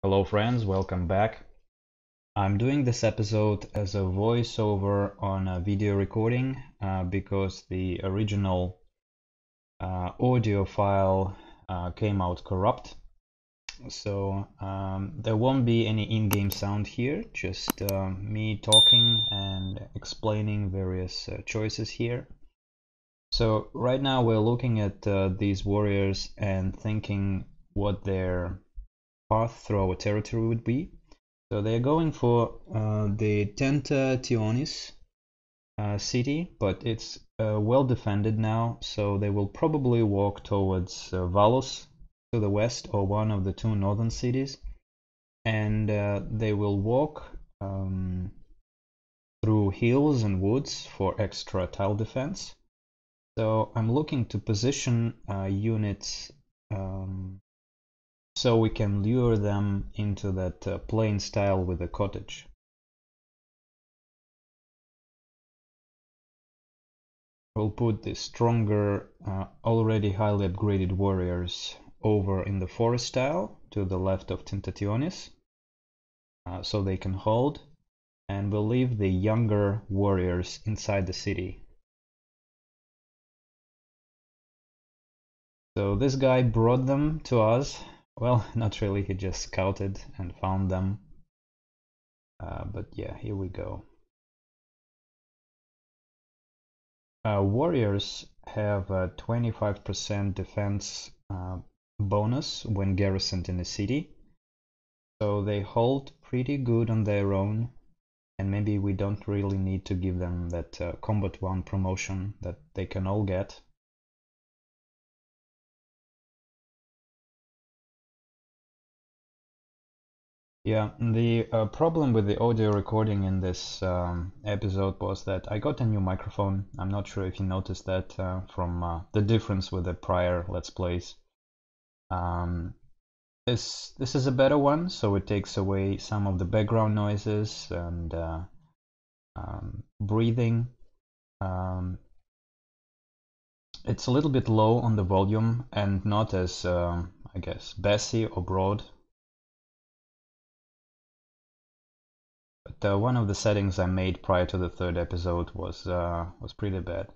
Hello friends, welcome back. I'm doing this episode as a voiceover on a video recording because the original audio file came out corrupt. So there won't be any in-game sound here, just me talking and explaining various choices here. So right now we're looking at these warriors and thinking what their path through our territory would be. So they're going for the Tentationis city, but it's well defended now, so they will probably walk towards Valos to the west, or one of the two northern cities, and they will walk through hills and woods for extra tile defense. So I'm looking to position units so we can lure them into that plain style with a cottage. We'll put the stronger, already highly upgraded warriors over in the forest style to the left of Tentationis, so they can hold, and we'll leave the younger warriors inside the city. So this guy brought them to us. Well, not really, he just scouted and found them. But yeah, here we go. Warriors have a 25% defense bonus when garrisoned in a city. So they hold pretty good on their own, and maybe we don't really need to give them that Combat 1 promotion that they can all get. Yeah, the problem with the audio recording in this episode was that I got a new microphone. I'm not sure if you noticed that from the difference with the prior Let's Plays. This is a better one, so it takes away some of the background noises and breathing. It's a little bit low on the volume and not as, I guess, bassy or broad. But one of the settings I made prior to the third episode was pretty bad.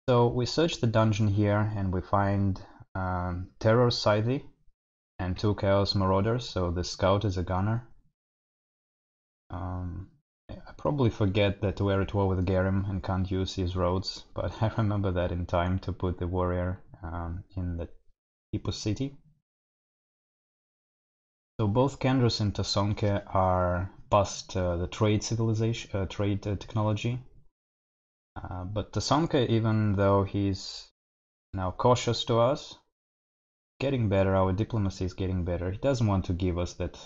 So we search the dungeon here and we find Terror Scythe and 2 Chaos Marauders, so the scout is a gunner. I probably forget that we're at war with Garim and can't use these roads, but I remember that in time to put the warrior in the Hippo city. So both Kandros and Tasonke are past the trade civilization, trade technology. But Tasonke, even though he's now cautious to us, getting better, our diplomacy is getting better. He doesn't want to give us that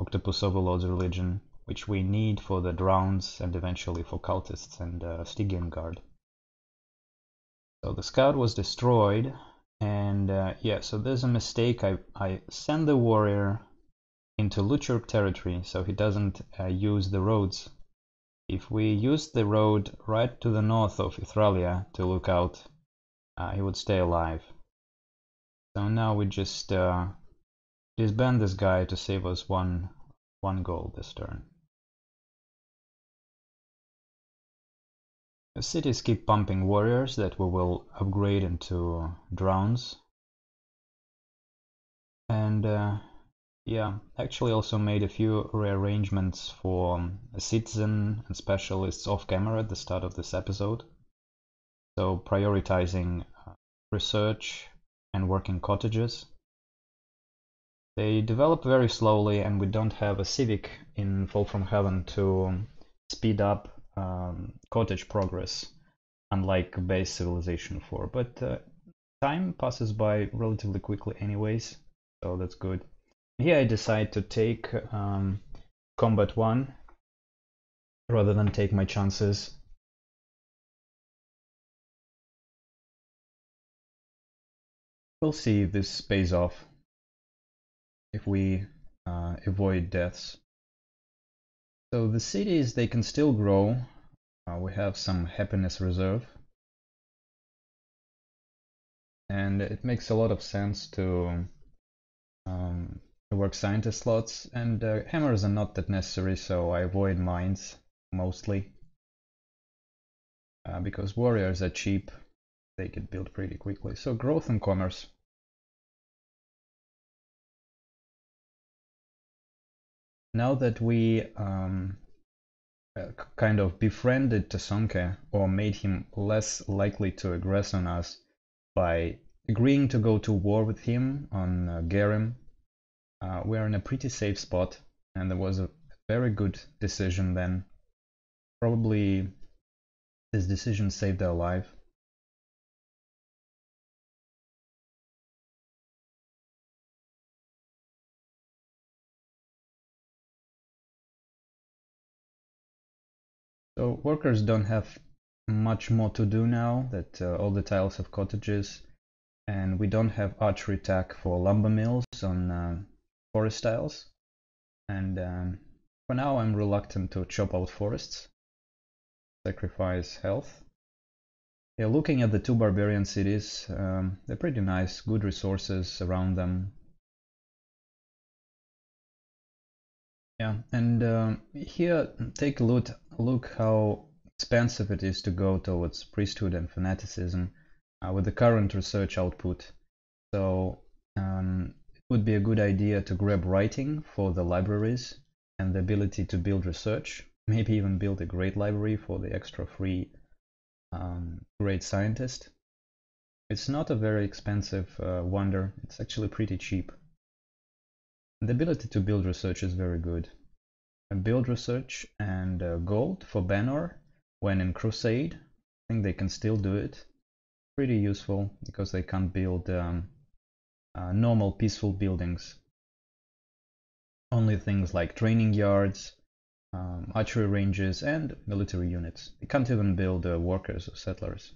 Octopus Overlord's religion, which we need for the Drowns and eventually for cultists and Stygian Guard. So the scout was destroyed, and yeah, so there's a mistake. I send the warrior into Luchurk territory so he doesn't use the roads. If we used the road right to the north of Ithralia to look out, he would stay alive. So now we just disband this guy to save us one gold this turn. The cities keep pumping warriors that we will upgrade into drones. And yeah, actually also made a few rearrangements for a citizen and specialists off camera at the start of this episode. So prioritizing research and working cottages. They develop very slowly, and we don't have a civic in Fall from Heaven to speed up cottage progress, unlike base Civilization 4. But time passes by relatively quickly anyways, so that's good. Here I decide to take Combat 1 rather than take my chances. We'll see if this pays off, if we avoid deaths. So the cities, they can still grow. We have some happiness reserve. And it makes a lot of sense to work work scientist slots, and hammers are not that necessary, so I avoid mines mostly. Because warriors are cheap, they get built pretty quickly. So growth and commerce. Now that we kind of befriended Tasonke, or made him less likely to aggress on us by agreeing to go to war with him on Gerim, we are in a pretty safe spot, and there was a very good decision then. Probably this decision saved our life. So workers don't have much more to do now that all the tiles have cottages, and we don't have archery attack for lumber mills on forest tiles. And for now I'm reluctant to chop out forests, sacrifice health. Yeah, looking at the two barbarian cities, they're pretty nice, good resources around them. Yeah, and here take a look how expensive it is to go towards priesthood and fanaticism with the current research output. So it would be a good idea to grab writing for the libraries and the ability to build research, maybe even build a great library for the extra free great scientist. It's not a very expensive wonder, it's actually pretty cheap. The ability to build research is very good. Build research and gold for Bannor when in Crusade. I think they can still do it. Pretty useful because they can't build normal peaceful buildings. Only things like training yards, archery ranges, and military units. They can't even build workers or settlers.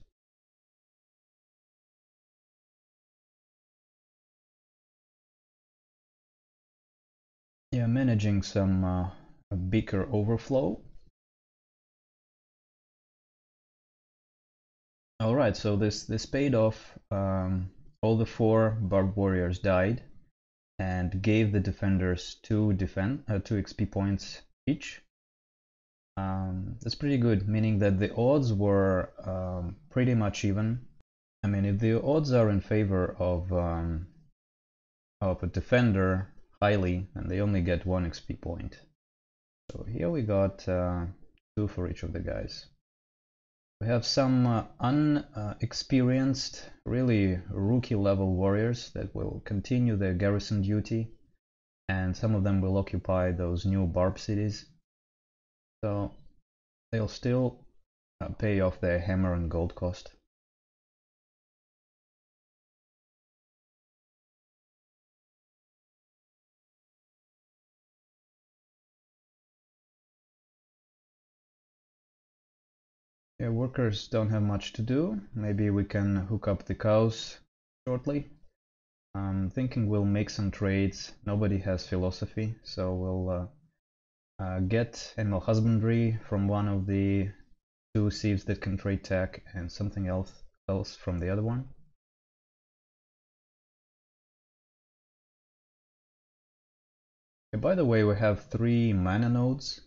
Yeah, managing some beaker overflow. Alright, so this paid off. All the 4 barbed warriors died and gave the defenders 2 XP points each. That's pretty good, meaning that the odds were pretty much even. I mean, if the odds are in favor of a defender highly, and they only get 1 XP point. So here we got 2 for each of the guys. We have some unexperienced, really rookie level warriors that will continue their garrison duty, and some of them will occupy those new barb cities. So they'll still pay off their hammer and gold cost. Yeah, workers don't have much to do. Maybe we can hook up the cows shortly. I'm thinking we'll make some trades. Nobody has philosophy, so we'll get animal husbandry from one of the 2 sieves that can trade tech, and something else from the other one. By the way, we have 3 mana nodes.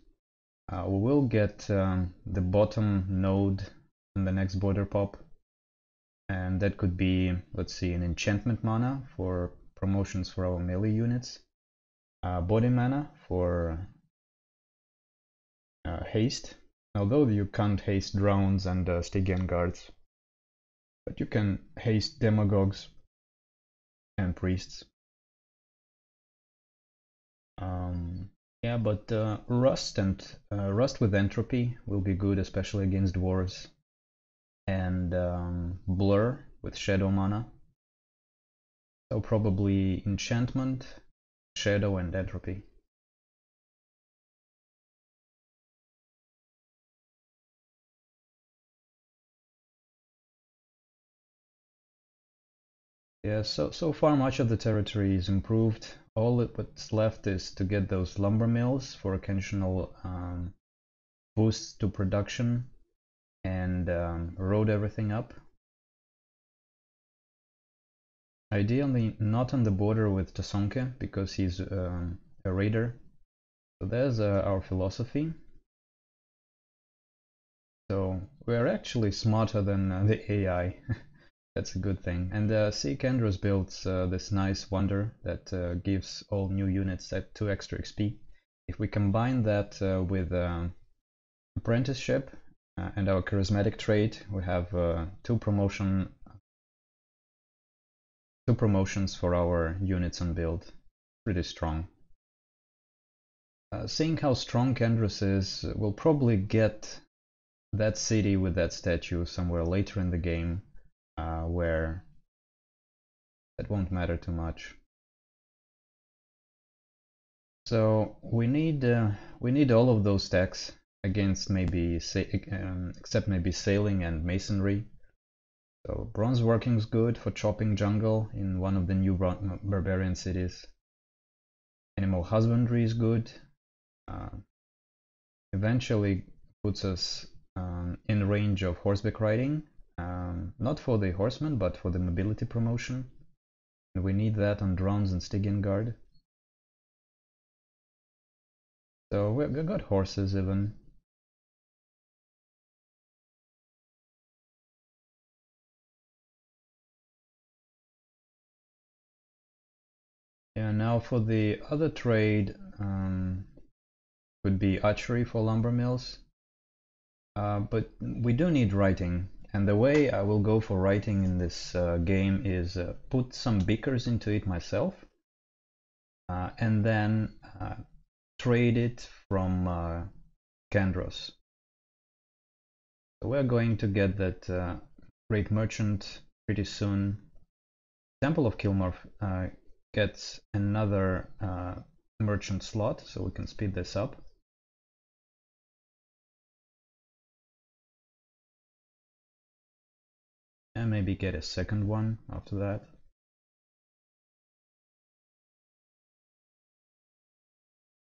We will get the bottom node in the next border pop, and that could be, let's see, an enchantment mana for promotions for our melee units, body mana for haste, although you can't haste drones and Stygian guards, but you can haste demagogues and priests. Yeah, but rust and rust with entropy will be good, especially against dwarves, and blur with shadow mana. So probably enchantment, shadow, and entropy. Yeah, so far much of the territory is improved. All what's left is to get those lumber mills for occasional boosts to production and road everything up. Ideally not on the border with Tasonke because he's a raider. So there's our philosophy. So we're actually smarter than the AI. That's a good thing. And see, Kendros builds this nice wonder that gives all new units that 2 extra XP. If we combine that with apprenticeship and our charismatic trait, we have two promotions for our units on build. Pretty strong. Seeing how strong Kendros is, we'll probably get that city with that statue somewhere later in the game, where that won't matter too much. So we need all of those stacks against maybe except maybe sailing and masonry. So bronze working is good for chopping jungle in one of the new barbarian cities. Animal husbandry is good. Eventually puts us in range of horseback riding, not for the horsemen but for the mobility promotion, and we need that on drones and Stygian Guard. So we've got horses even. Yeah, now for the other trade, could be archery for lumber mills, but we do need writing. And the way I will go for writing in this game is put some beakers into it myself, and then trade it from Kendros. So we're going to get that great merchant pretty soon. Temple of Kilmorph gets another merchant slot, so we can speed this up. And maybe get a second one after that.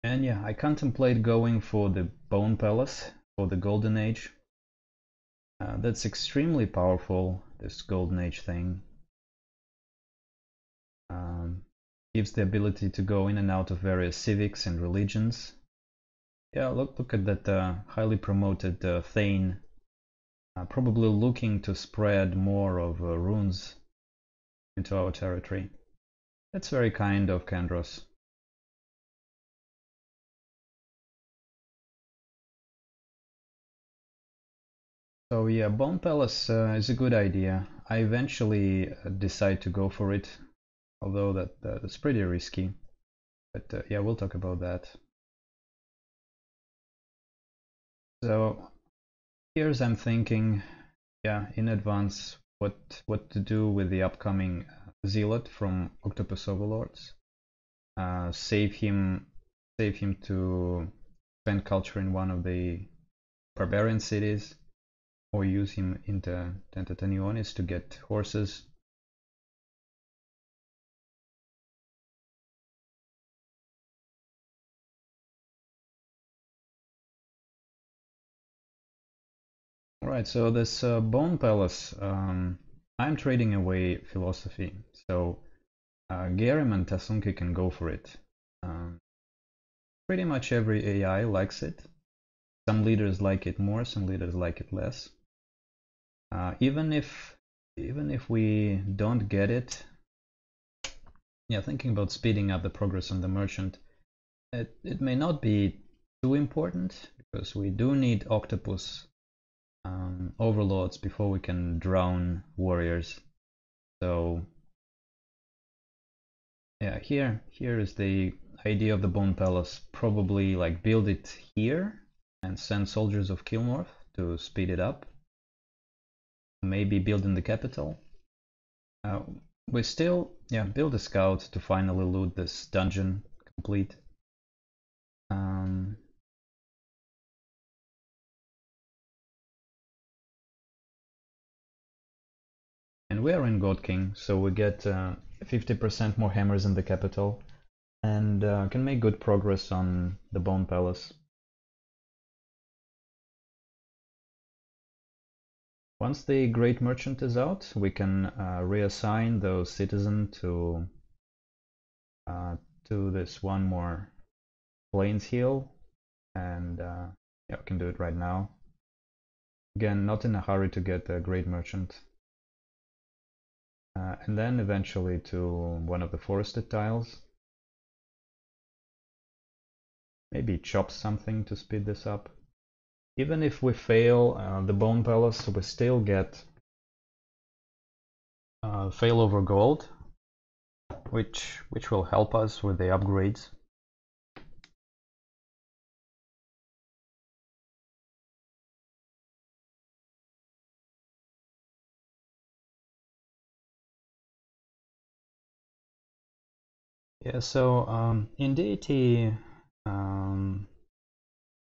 And yeah, I contemplate going for the Bone Palace for the Golden Age. That's extremely powerful, this Golden Age thing. Gives the ability to go in and out of various civics and religions. Yeah, look at that highly promoted Thane, probably looking to spread more of runes into our territory. That's very kind of Kendros. So yeah, Bone Palace is a good idea. I eventually decide to go for it, although that's pretty risky. But yeah, we'll talk about that. So here's I'm thinking, yeah, in advance what to do with the upcoming Zealot from Octopus Overlords. Save him to spend culture in one of the barbarian cities, or use him into Tentatanionis to get horses. Alright, so this Bone Palace, I'm trading away philosophy, so Garim and Tasunki can go for it. Pretty much every AI likes it. Some leaders like it more, some leaders like it less. Even if we don't get it, yeah, thinking about speeding up the progress on the merchant, it may not be too important because we do need octopus overlords before we can drown warriors. So yeah, here is the idea of the Bone Palace. Probably like build it here and send soldiers of Kilmorph to speed it up. Maybe build in the capital. We still, yeah, build a scout to finally loot this dungeon complete. And we are in God King, so we get 50% more hammers in the capital, and can make good progress on the Bone Palace. Once the Great Merchant is out, we can reassign those citizens to this one more Plains Hill, and yeah, we can do it right now. Again, not in a hurry to get the Great Merchant. And then eventually to one of the forested tiles. Maybe chop something to speed this up. Even if we fail the Bone Palace, we still get fail over gold, which will help us with the upgrades. Yeah, so in deity,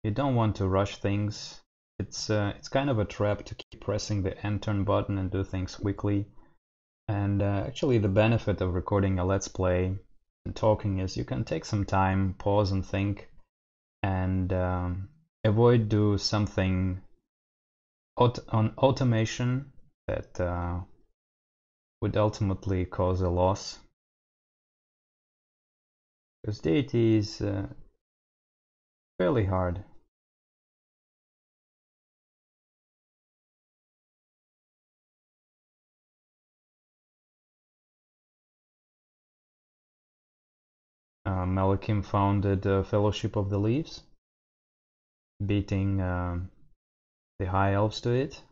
you don't want to rush things. It's kind of a trap to keep pressing the end turn button and do things quickly. And actually, the benefit of recording a let's play and talking is you can take some time, pause and think, and avoid do something on automation that would ultimately cause a loss. Because deity is fairly hard. Malakim founded Fellowship of the Leaves, beating the High Elves to it.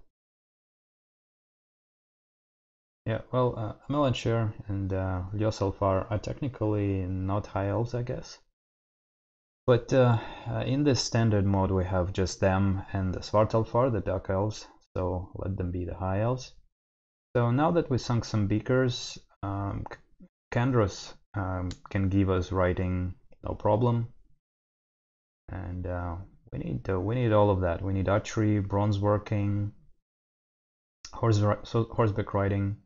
Yeah, well, Melancher and Lyosalfar are technically not High Elves, I guess. But in this standard mode we have just them and the Svartalfar, the Dark Elves, so let them be the High Elves. So now that we sunk some beakers, Kandros can give us writing no problem, and we need all of that. We need archery, bronze working, horseback riding,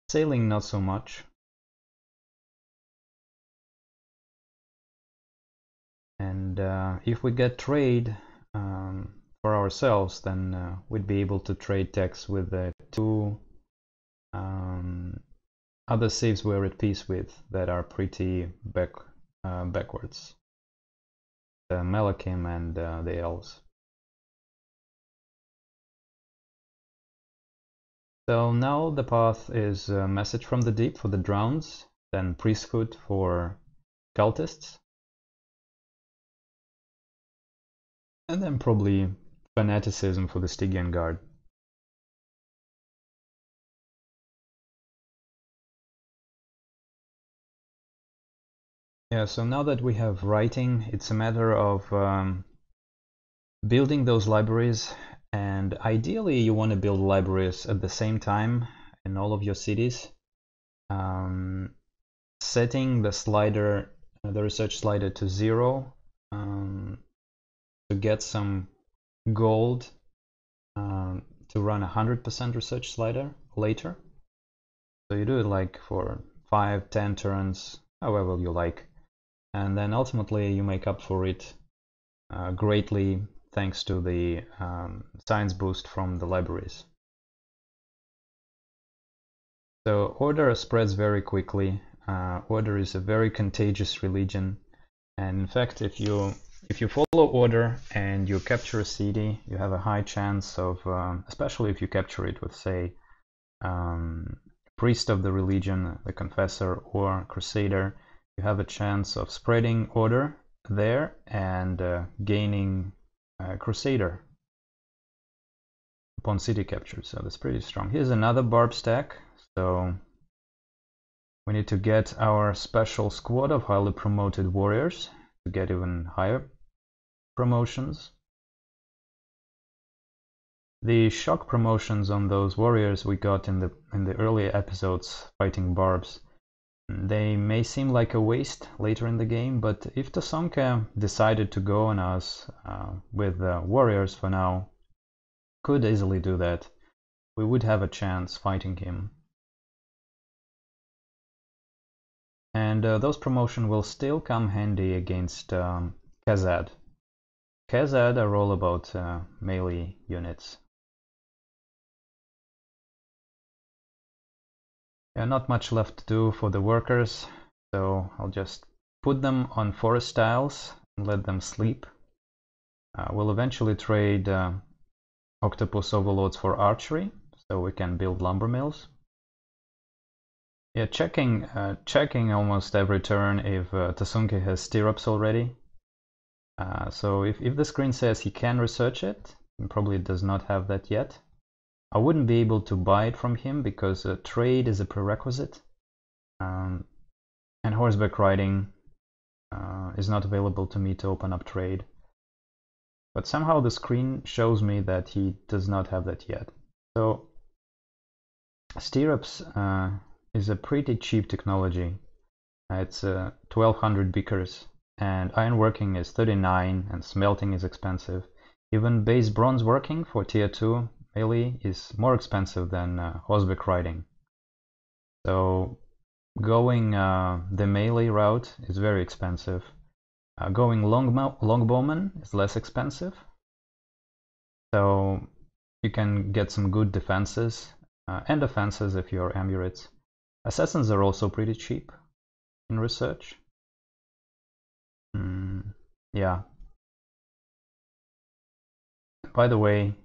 sailing not so much. And if we get trade for ourselves, then we'd be able to trade techs with the two other saves we're at peace with that are pretty backwards. The Malakim and the Elves. So now the path is Message from the Deep for the Drowns, then Priesthood for Cultists, and then probably Fanaticism for the Stygian Guard. Yeah, so now that we have writing, it's a matter of building those libraries, and ideally you want to build libraries at the same time in all of your cities. Setting the slider, the research slider to 0 to get some gold to run 100% research slider later. So you do it like for 5-10 turns, however you like, and then ultimately you make up for it greatly thanks to the science boost from the libraries. So order spreads very quickly. Order is a very contagious religion, and in fact if you follow order and you capture a city, you have a high chance of, especially if you capture it with, say, priest of the religion, the confessor, or crusader, you have a chance of spreading order there and gaining crusader upon city capture. So that's pretty strong. Here's another barb stack. So we need to get our special squad of highly promoted warriors to get even higher promotions. The shock promotions on those warriors we got in the earlier episodes fighting barbs, they may seem like a waste later in the game, but if Tasonka decided to go on us with warriors for now, could easily do that. We would have a chance fighting him. And those promotions will still come handy against Khazad. Khazad are all about melee units. Yeah, not much left to do for the workers, so I'll just put them on forest tiles and let them sleep. We'll eventually trade octopus overlords for archery, so we can build lumber mills. Yeah, checking almost every turn if Tasunke has stirrups already. So if the screen says he can research it, he probably does not have that yet. I wouldn't be able to buy it from him because trade is a prerequisite, and horseback riding is not available to me to open up trade. But somehow the screen shows me that he does not have that yet. So stirrups is a pretty cheap technology. It's 1200 beakers, and ironworking is 39, and smelting is expensive. Even base bronze working for tier 2 melee is more expensive than horseback riding. So going the melee route is very expensive. Going longbowman is less expensive. So you can get some good defenses and offenses if you're amulets. Assassins are also pretty cheap in research. Yeah. By the way,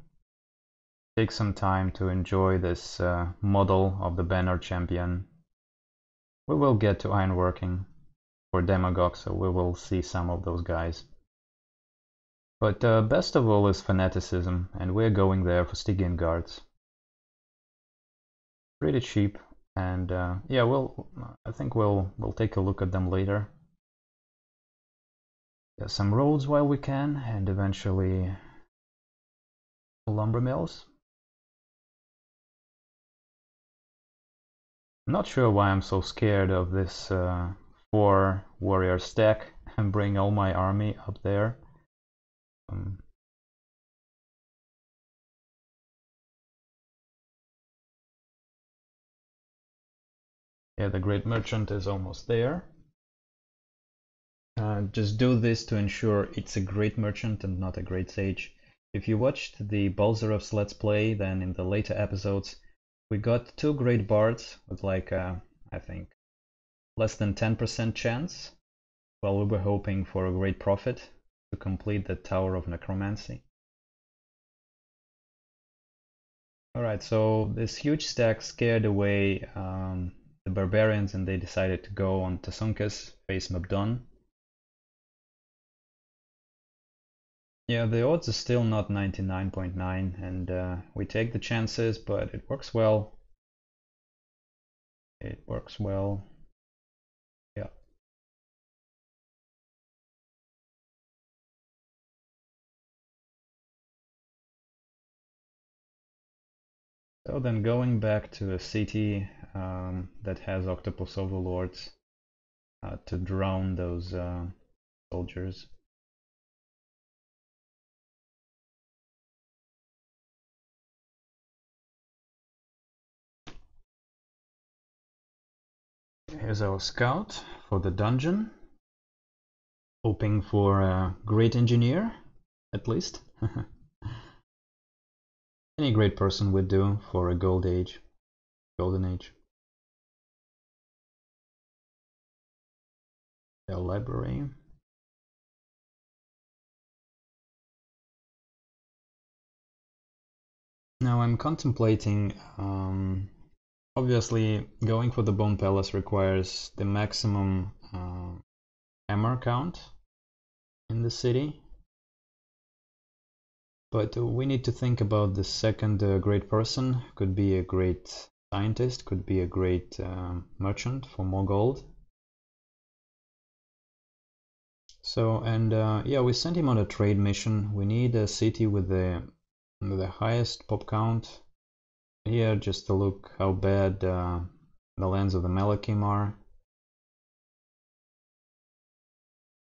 take some time to enjoy this model of the Bannor champion. We will get to ironworking for demagogue, so we will see some of those guys. But best of all is fanaticism, and we're going there for Stygian guards. Pretty cheap, and yeah, I think we'll take a look at them later. Yeah, some roads while we can, and eventually lumber mills. I'm not sure why I'm so scared of this 4 warrior stack and bring all my army up there. Yeah, the great merchant is almost there. Just do this to ensure it's a great merchant and not a great sage. If you watched the Balzarev's Let's Play, then in the later episodes we got 2 great bards with like I think less than 10% chance, while we were hoping for a great prophet to complete the Tower of Necromancy. Alright, so this huge stack scared away the barbarians, and they decided to go on Tasunkas, face Mabdon. Yeah, the odds are still not 99.9, and we take the chances, but it works well. It works well. Yeah. So then going back to a city that has octopus overlords to drown those soldiers. Here's our scout for the dungeon, hoping for a great engineer, at least. Any great person would do for a golden age. A library. Now I'm contemplating, obviously going for the Bone Palace requires the maximum hammer count in the city. But we need to think about the second great person. Could be a great scientist, could be a great merchant for more gold. So, and yeah, we sent him on a trade mission. We need a city with the highest pop count. Here, just to look how bad the lands of the Malakim are.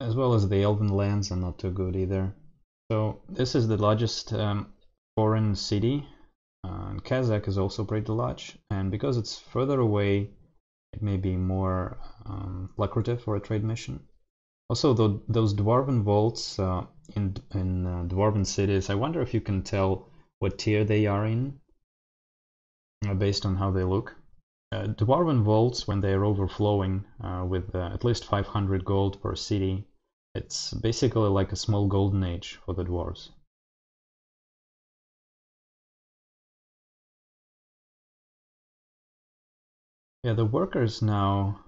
As well as the Elven lands are not too good either. So this is the largest foreign city. Kazakh is also pretty large, and because it's further away, it may be more lucrative for a trade mission. Also, those dwarven vaults in dwarven cities, I wonder if you can tell what tier they are in based on how they look. Dwarven vaults, when they are overflowing with at least 500 gold per city, it's basically like a small golden age for the dwarves. Yeah, the workers now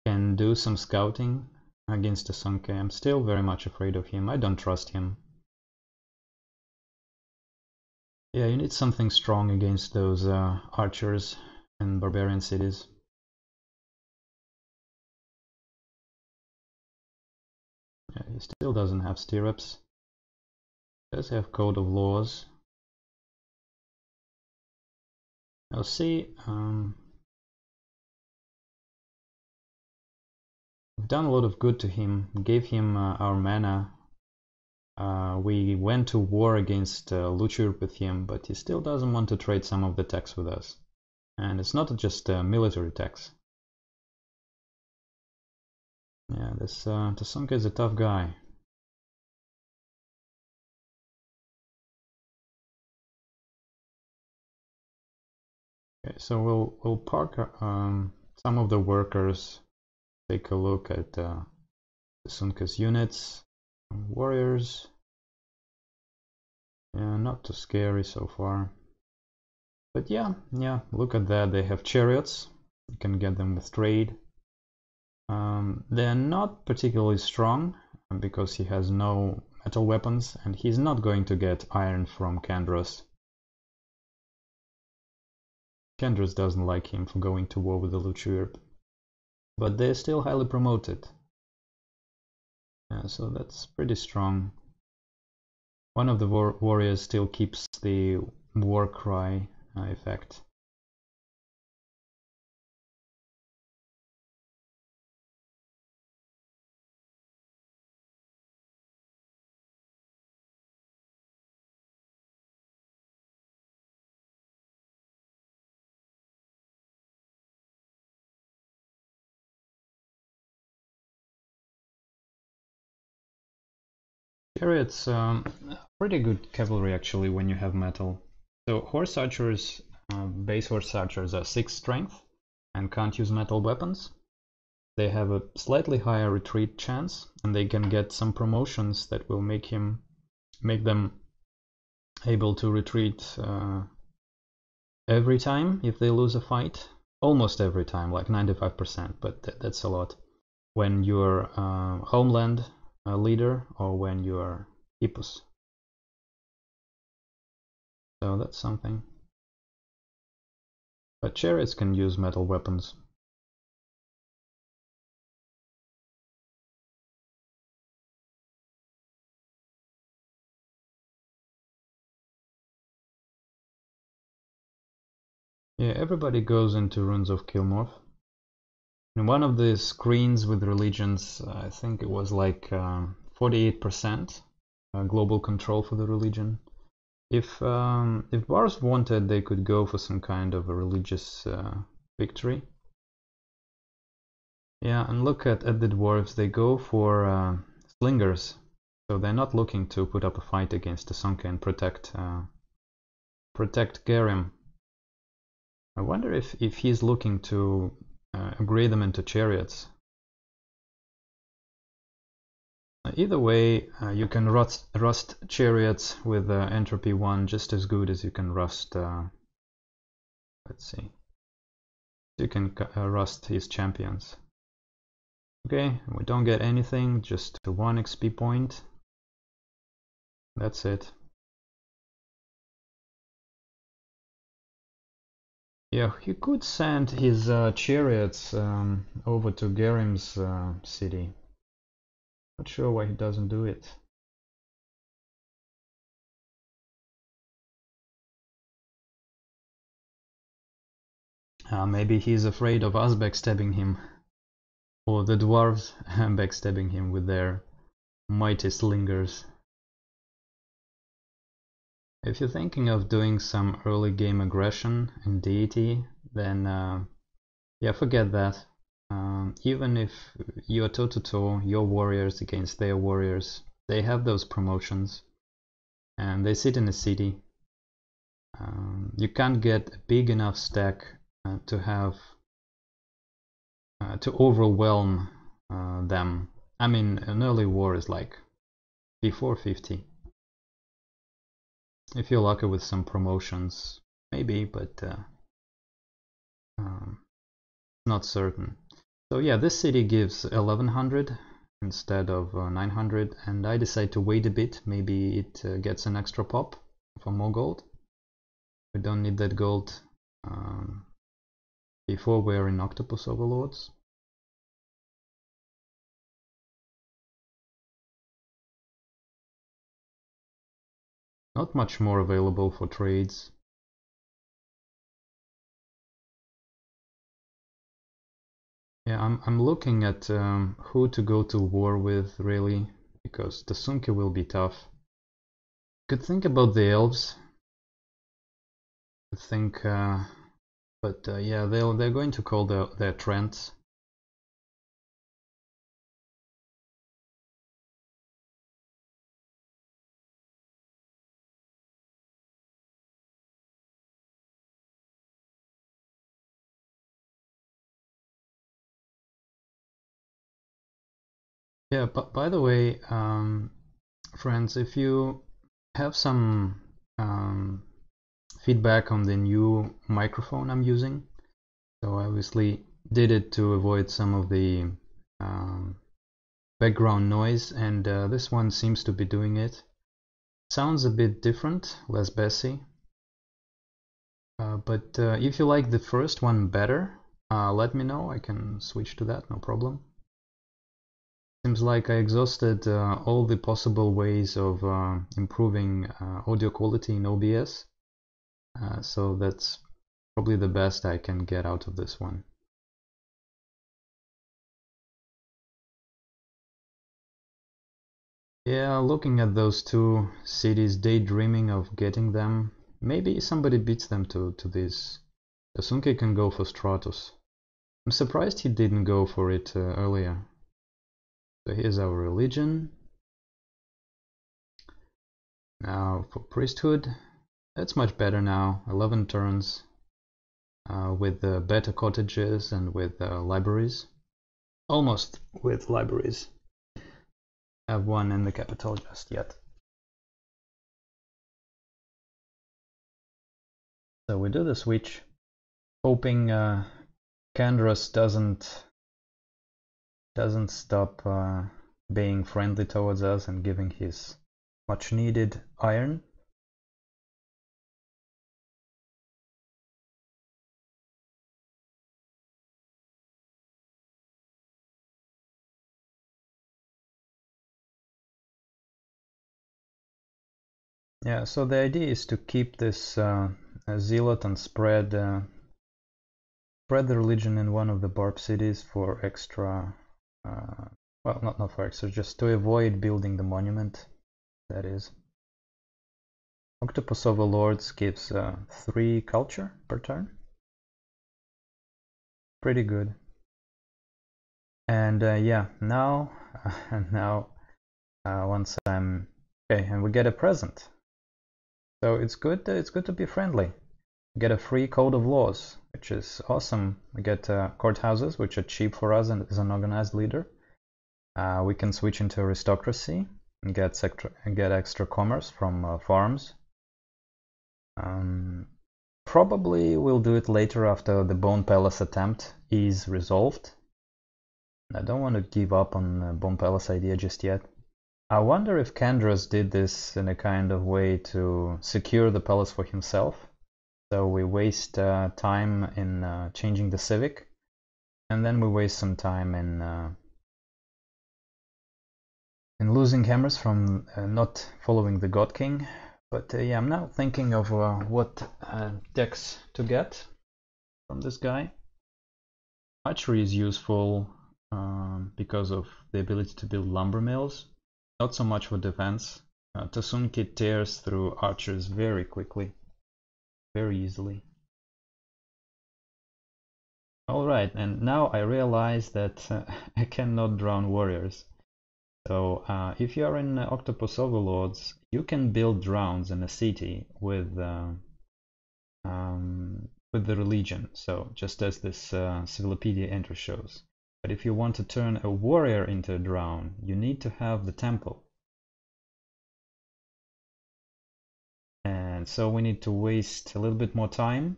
can do some scouting against the Sonke. I'm still very much afraid of him. I don't trust him. Yeah, you need something strong against those archers and barbarian cities. Yeah, he still doesn't have stirrups. Does have code of laws. I'll see. We've done a lot of good to him. Gave him our mana. We went to war against Luchur with him, but he still doesn't want to trade some of the techs with us. And it's not just military techs. Yeah, this Tasonka is a tough guy. Okay, so we'll park some of the workers. Take a look at Tasonka's units, warriors. Yeah, not too scary so far. But yeah, look at that. They have chariots. You can get them with trade. They're not particularly strong because he has no metal weapons, and he's not going to get iron from Kandros. Kandros doesn't like him for going to war with the Luchur. But they're still highly promoted. So that's pretty strong. One of the warriors still keeps the war cry effect. Chariots, pretty good cavalry actually when you have metal. So horse archers, base horse archers are 6 strength and can't use metal weapons. They have a slightly higher retreat chance, and they can get some promotions that will make them able to retreat every time if they lose a fight. Almost every time, like 95%, but that's a lot. When you're homeland leader or when you're Hippos. So that's something. But chariots can use metal weapons. Yeah, everybody goes into Runes of Kilmorph. In one of the screens with religions, I think it was like 48% global control for the religion. If Bars wanted, they could go for some kind of a religious victory. Yeah, and look at the dwarves. They go for slingers, so they're not looking to put up a fight against the Sonke and protect Garim. I wonder if he's looking to agree them into chariots. Either way, you can rust chariots with entropy 1 just as good as you can rust. Let's see. You can rust his champions. Okay, we don't get anything, just 1 XP point. That's it. Yeah, he could send his chariots over to Garim's city. Not sure why he doesn't do it. Maybe he's afraid of us backstabbing him. Or the dwarves backstabbing him with their mighty slingers. If you're thinking of doing some early game aggression in deity, then yeah, forget that. Even if you're toe-to-toe, your warriors against their warriors, they have those promotions and they sit in a city. You can't get a big enough stack to have to overwhelm them. I mean, an early war is like before 50. If you're lucky with some promotions, maybe, but not certain. So yeah, this city gives 1100 instead of 900, and I decide to wait a bit. Maybe it gets an extra pop for more gold. We don't need that gold before we're in Octopus Overlords. Not much more available for trades. Yeah, I'm looking at who to go to war with, really, because the Sunke will be tough. Could think about the elves. Could think, but yeah, they're going to call their Trents. Yeah, but by the way, friends, if you have some feedback on the new microphone I'm using, so I obviously did it to avoid some of the background noise, and this one seems to be doing it. Sounds a bit different, less bassy. But if you like the first one better, let me know. I can switch to that, no problem. Seems like I exhausted all the possible ways of improving audio quality in OBS. So that's probably the best I can get out of this one. Yeah, looking at those two cities, daydreaming of getting them. Maybe somebody beats them to this. Sunke can go for Stratos. I'm surprised he didn't go for it earlier. So here's our religion. Now for priesthood, that's much better now. 11 turns with better cottages and with libraries. Almost with libraries. Have one in the capital just yet. So we do the switch, hoping Kandros doesn't stop being friendly towards us and giving his much needed iron. Yeah, so the idea is to keep this zealot and spread the religion in one of the Barb cities for extra, well, not for extra, just to avoid building the monument, that is. Octopus Overlords gives 3 culture per turn. Pretty good. And yeah, now, once I'm okay, and we get a present. So it's good to be friendly. We get a free code of laws, which is awesome. We get courthouses, which are cheap for us and as an organized leader. We can switch into aristocracy and get extra commerce from farms. Probably we'll do it later after the Bone Palace attempt is resolved. I don't want to give up on the Bone Palace idea just yet. I wonder if Kandros did this in a kind of way to secure the palace for himself. So we waste time in changing the civic, and then we waste some time in losing hammers from not following the God King. But yeah, I'm now thinking of what decks to get from this guy. Archery is useful because of the ability to build lumber mills. Not so much for defense. Tasunki tears through archers very quickly, very easily. Alright, and now I realize that I cannot drown warriors. So if you are in Octopus Overlords, you can build drowns in a city with with the religion, so just as this Civilopedia entry shows. But if you want to turn a warrior into a drone, you need to have the temple. And so we need to waste a little bit more time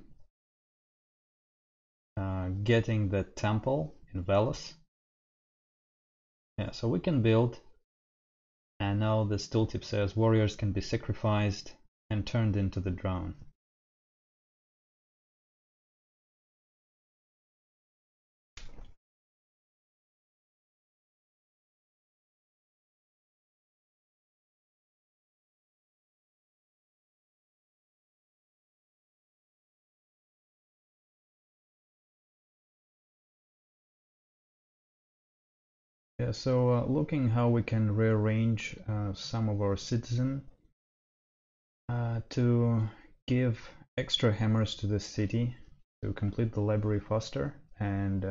getting the temple in Velos. Yeah, so we can build, and now this tooltip says warriors can be sacrificed and turned into the drone. Yeah, so looking how we can rearrange some of our citizen to give extra hammers to the city to complete the library faster and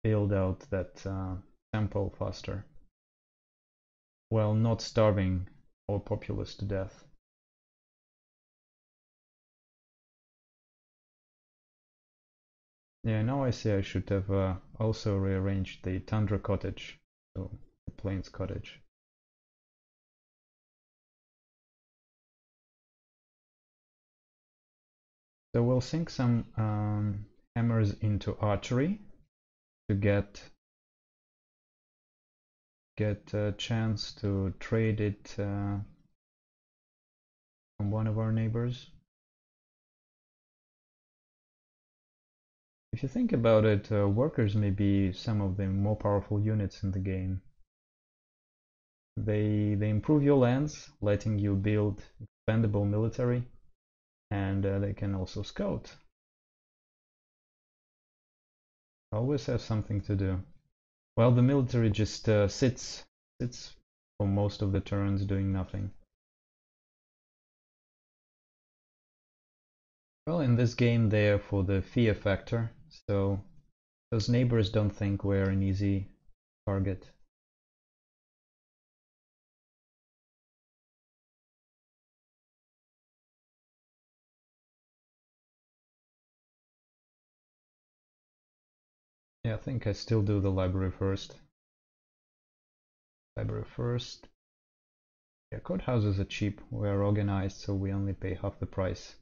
build out that temple faster, while not starving our populace to death. Yeah, now I see I should have also rearranged the Tundra cottage to the Plains cottage. So we'll sink some hammers into archery to get a chance to trade it from one of our neighbors. If you think about it, workers may be some of the more powerful units in the game. They improve your lands, letting you build expandable military, and they can also scout. Always have something to do. Well, the military just sits for most of the turns doing nothing. Well, in this game they're for the fear factor, so those neighbors don't think we're an easy target. Yeah, I think I still do the library first. Library first. Yeah, courthouses are cheap. We are organized, so we only pay half the price.